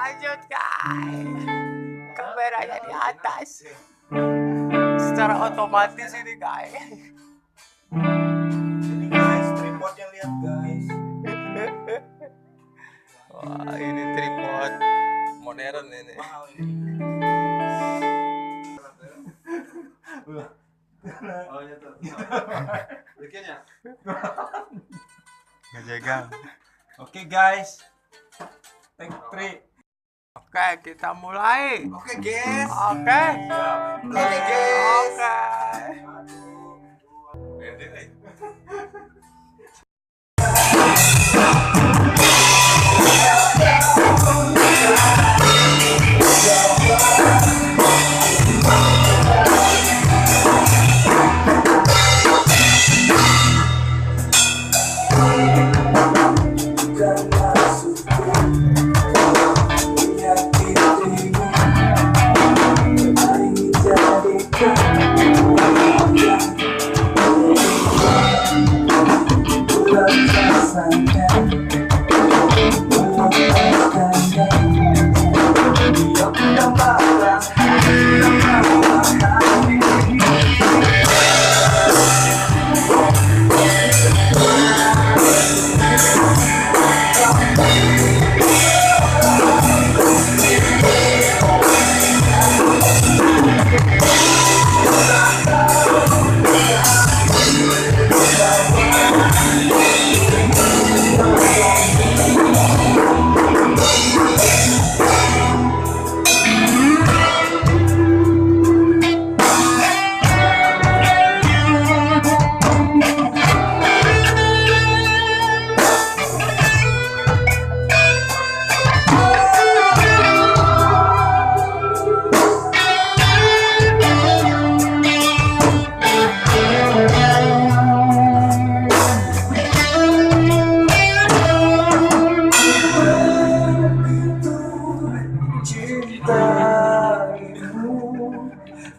lanjut guys. Kameranya di atas. Secara otomatis ini guys. Ini guys, tripodnya lihat guys. Wah, ini tripod modern ini. Mahal ini. Oh nyata. Bikinnya. Ngejegang. Oke guys. Take 3. Oke, kita mulai. Oke guys. Oke. Oke guys. Oke.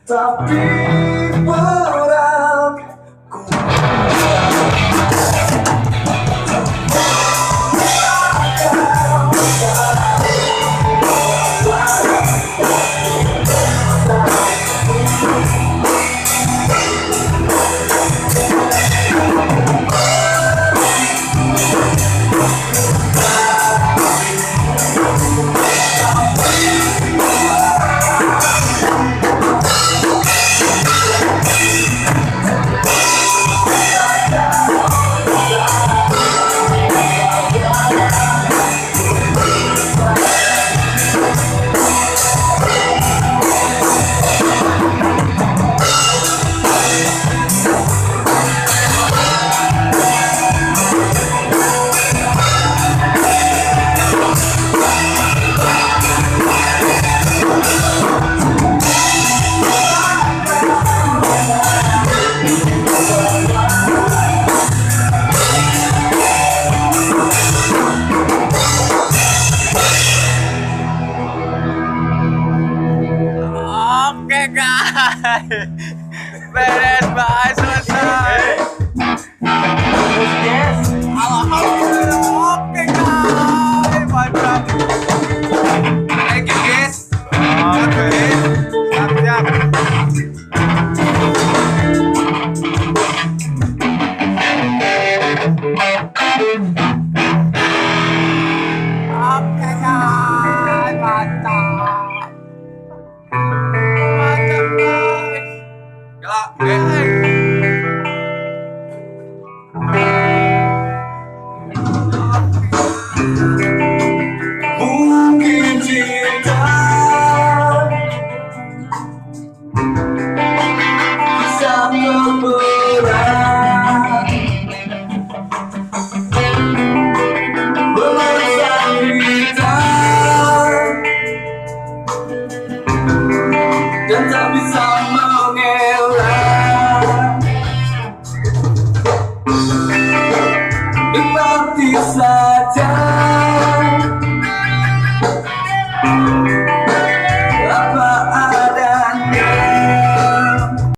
Tapi berat ku Oke guys. Beres bahas selesai. Alhamdulillah. Oke guys. Mantap. Thank you guys. Oke. Siap.